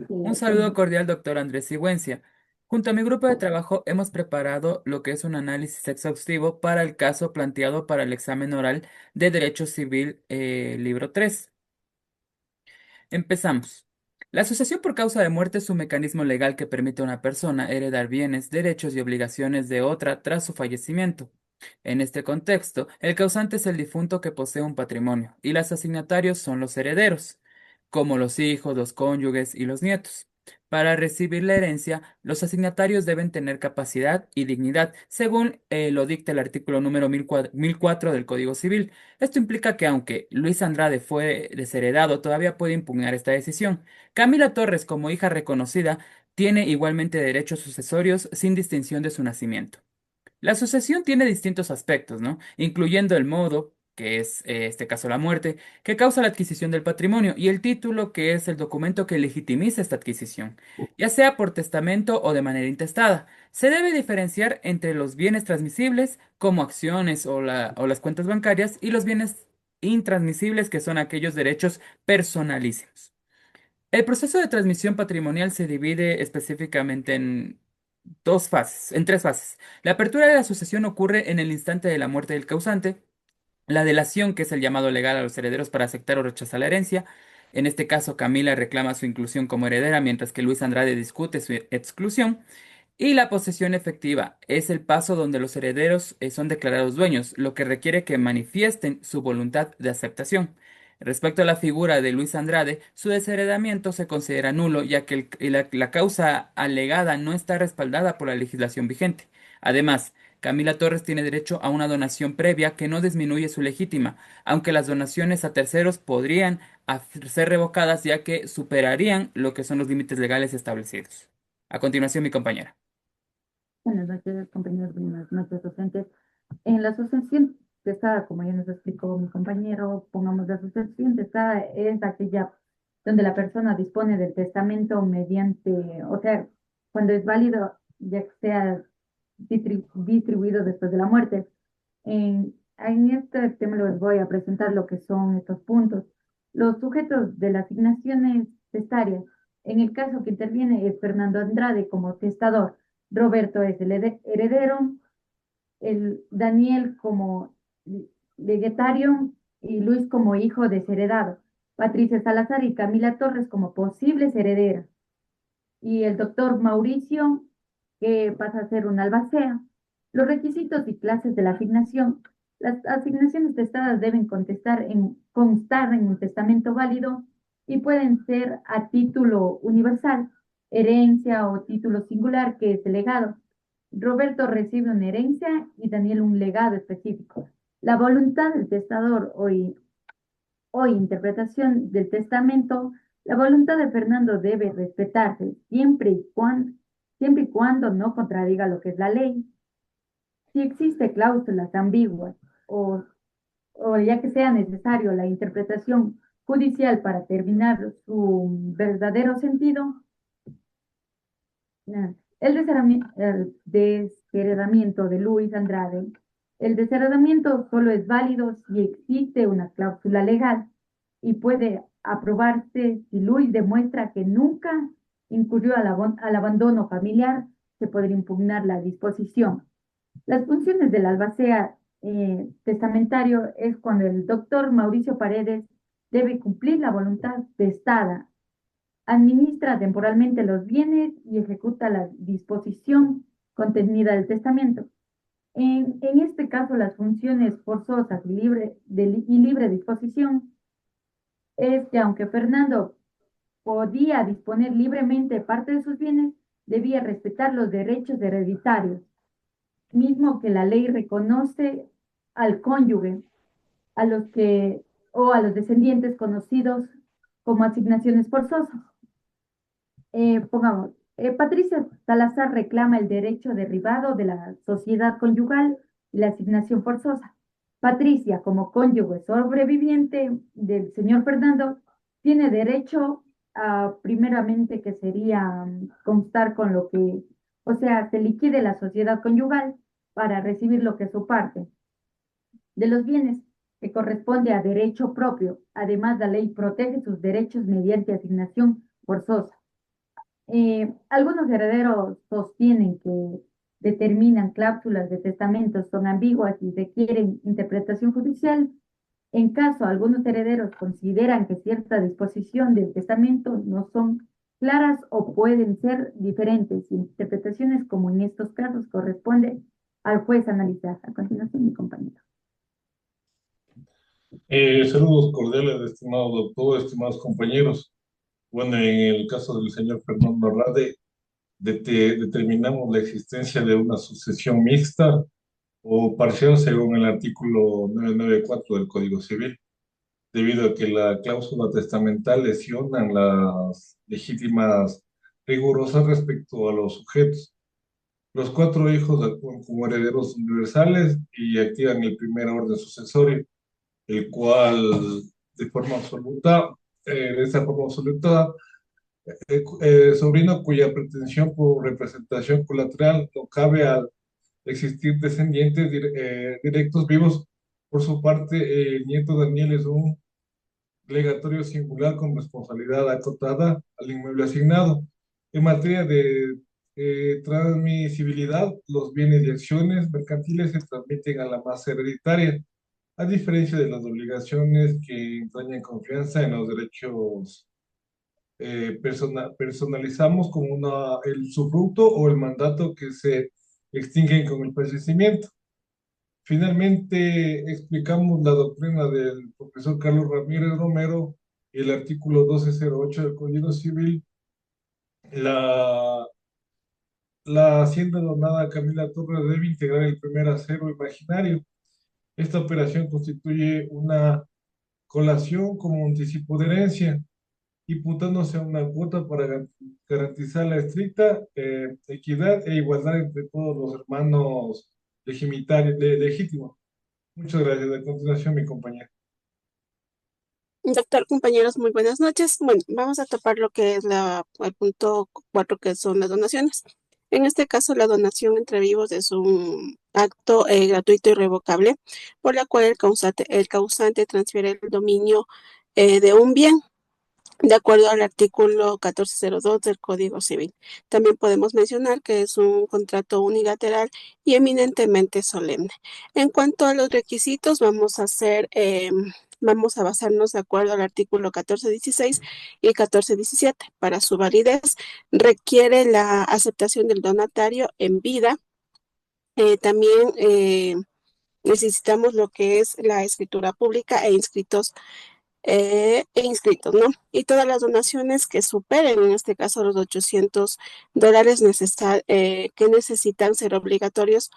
Un saludo cordial, doctor Andrés Sigüencia. Junto a mi grupo de trabajo hemos preparado lo que es un análisis exhaustivo para el caso planteado para el examen oral de Derecho Civil, libro 3. Empezamos. La asociación por causa de muerte es un mecanismo legal que permite a una persona heredar bienes, derechos y obligaciones de otra tras su fallecimiento. En este contexto, el causante es el difunto que posee un patrimonio y los asignatarios son los herederos, como los hijos, los cónyuges y los nietos. Para recibir la herencia, los asignatarios deben tener capacidad y dignidad, según lo dicta el artículo número 1004 del Código Civil. Esto implica que aunque Luis Andrade fue desheredado, todavía puede impugnar esta decisión. Camila Torres, como hija reconocida, tiene igualmente derechos sucesorios sin distinción de su nacimiento. La sucesión tiene distintos aspectos, ¿no? Incluyendo el modo, que es este caso la muerte, que causa la adquisición del patrimonio, y el título, que es el documento que legitimiza esta adquisición, ya sea por testamento o de manera intestada. Se debe diferenciar entre los bienes transmisibles, como acciones o las cuentas bancarias, y los bienes intransmisibles, que son aquellos derechos personalísimos. El proceso de transmisión patrimonial se divide específicamente en en tres fases. La apertura de la sucesión ocurre en el instante de la muerte del causante. La delación, que es el llamado legal a los herederos para aceptar o rechazar la herencia. En este caso, Camila reclama su inclusión como heredera, mientras que Luis Andrade discute su exclusión. Y la posesión efectiva es el paso donde los herederos son declarados dueños, lo que requiere que manifiesten su voluntad de aceptación. Respecto a la figura de Luis Andrade, su desheredamiento se considera nulo, ya que la causa alegada no está respaldada por la legislación vigente. Además, Camila Torres tiene derecho a una donación previa que no disminuye su legítima, aunque las donaciones a terceros podrían ser revocadas ya que superarían lo que son los límites legales establecidos. A continuación, mi compañera. Buenas noches, compañeros, buenas noches, docentes. En la asociación testada, como ya nos explicó mi compañero, pongamos la asociación testada es aquella donde la persona dispone del testamento mediante, o sea, cuando es válido, ya que sea distribuido después de la muerte. En este tema les voy a presentar lo que son estos puntos. Los sujetos de las asignaciones testarias. En el caso que interviene es Fernando Andrade como testador. Roberto es el heredero, el Daniel como legatario y Luis como hijo desheredado, Patricia Salazar y Camila Torres como posibles herederas, y el doctor Mauricio, que pasa a ser un albacea. Los requisitos y clases de la asignación. Las asignaciones testadas deben constar en un testamento válido y pueden ser a título universal, herencia o título singular, que es el legado. Roberto recibe una herencia y Daniel un legado específico. La voluntad del testador o interpretación del testamento. La voluntad de Fernando debe respetarse siempre y cuando no contradiga lo que es la ley. Si existe cláusulas ambiguas o, o ya que sea necesario la interpretación judicial para terminar su verdadero sentido, el desheredamiento de Luis Andrade. El desheredamiento solo es válido si existe una cláusula legal y puede aprobarse si Luis demuestra que nunca incurrió al abandono familiar. Se podría impugnar la disposición. Las funciones del albacea testamentario es cuando el doctor Mauricio Paredes debe cumplir la voluntad testada, administra temporalmente los bienes y ejecuta la disposición contenida del testamento. En este caso, las funciones forzosas y libre disposición es que aunque Fernando podía disponer libremente parte de sus bienes, debía respetar los derechos hereditarios, mismo que la ley reconoce al cónyuge, a los que o a los descendientes conocidos como asignaciones forzosas. Pongamos, Patricia Salazar reclama el derecho derivado de la sociedad conyugal y la asignación forzosa. Patricia, como cónyuge sobreviviente del señor Fernando, tiene derecho a, primeramente, que sería constar con lo que, o sea, se liquide la sociedad conyugal para recibir lo que es su parte de los bienes, que corresponde a derecho propio. Además, la ley protege sus derechos mediante asignación forzosa. Algunos herederos sostienen que determinan cláusulas de testamento son ambiguas y requieren interpretación judicial. En caso algunos herederos consideran que cierta disposición del testamento no son claras o pueden ser diferentes, interpretaciones como en estos casos corresponde al juez analizar. A continuación, mi compañero. Saludos cordiales, estimado doctor, estimados compañeros. Bueno, en el caso del señor Fernando Rade, determinamos la existencia de una sucesión mixta o parcial según el artículo 994 del Código Civil, debido a que la cláusula testamental lesiona las legítimas rigurosas respecto a los sujetos. Los cuatro hijos actúan como herederos universales y activan el primer orden sucesorio, el cual de forma absoluta, de esta forma absoluta, sobrino cuya pretensión por representación colateral no cabe al existir descendientes directos vivos. Por su parte, el nieto Daniel es un legatorio singular con responsabilidad acotada al inmueble asignado. En materia de transmisibilidad, los bienes y acciones mercantiles se transmiten a la masa hereditaria, a diferencia de las obligaciones que entrañan confianza en los derechos personalizamos como el usufructo o el mandato que se extinguen con el fallecimiento. Finalmente, explicamos la doctrina del profesor Carlos Ramírez Romero y el artículo 1208 del Código Civil. La, la hacienda donada a Camila Torres debe integrar el primer acero imaginario. Esta operación constituye una colación como anticipo de herencia, imputándose a una cuota para garantizar la estricta equidad e igualdad entre todos los hermanos legítimos. Muchas gracias. A continuación, mi compañero. Doctor, compañeros, muy buenas noches. Bueno, vamos a topar lo que es el punto 4, que son las donaciones. En este caso, la donación entre vivos es un acto gratuito y revocable, por la cual el causante transfiere el dominio de un bien, de acuerdo al artículo 1402 del Código Civil. También podemos mencionar que es un contrato unilateral y eminentemente solemne. En cuanto a los requisitos, vamos a basarnos de acuerdo al artículo 1416 y 1417. Para su validez, requiere la aceptación del donatario en vida. También necesitamos lo que es la escritura pública e inscritos, ¿no? Y todas las donaciones que superen, en este caso, los $800 que necesitan ser obligatorios,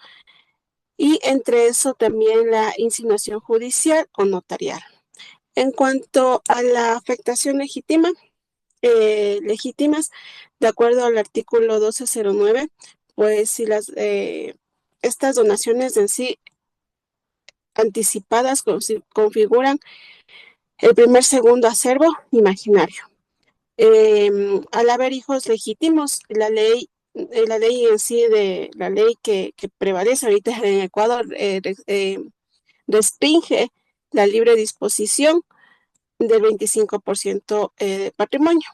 y entre eso también la insinuación judicial o notarial. En cuanto a la afectación legítimas, de acuerdo al artículo 1209, pues si estas donaciones en sí anticipadas configuran el primer segundo acervo imaginario. Al haber hijos legítimos, la ley en sí, la ley que prevalece ahorita en Ecuador, restringe la libre disposición del 25% de patrimonio.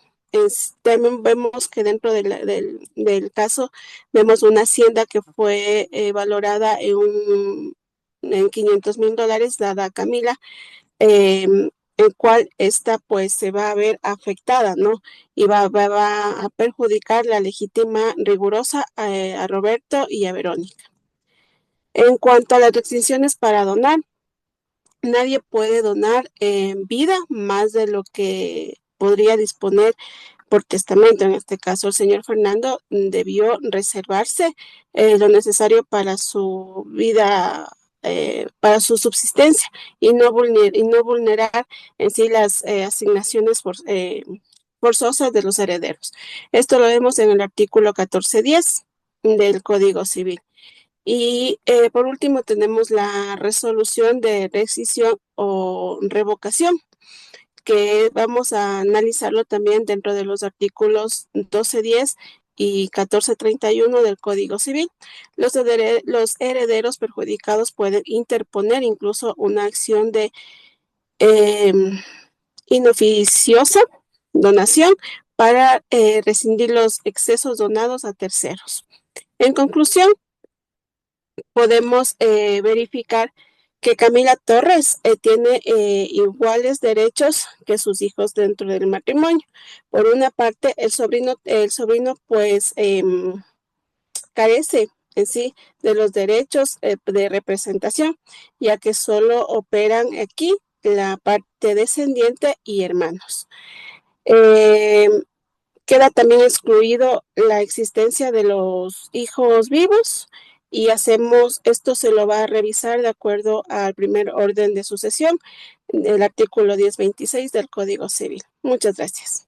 También vemos que dentro del caso, vemos una hacienda que fue valorada en $500,000, dada a Camila, el cual esta pues se va a ver afectada, ¿no? Y va a perjudicar la legítima rigurosa a Roberto y a Verónica. En cuanto a las restricciones para donar, nadie puede donar en vida más de lo que podría disponer por testamento. En este caso, el señor Fernando debió reservarse lo necesario para su vida, para su subsistencia, y no vulnerar en sí las asignaciones forzosas de los herederos. Esto lo vemos en el artículo 1410 del Código Civil. Y por último tenemos la resolución de rescisión o revocación, que vamos a analizarlo también dentro de los artículos 1210 y 1431 del Código Civil. Los herederos perjudicados pueden interponer incluso una acción de inoficiosa donación para rescindir los excesos donados a terceros. En conclusión, podemos verificar que Camila Torres tiene iguales derechos que sus hijos dentro del matrimonio. Por una parte, el sobrino pues carece en sí de los derechos de representación, ya que solo operan aquí la parte descendiente y hermanos. Queda también excluido la existencia de los hijos vivos y esto se lo va a revisar de acuerdo al primer orden de sucesión, el artículo 1026 del Código Civil. Muchas gracias.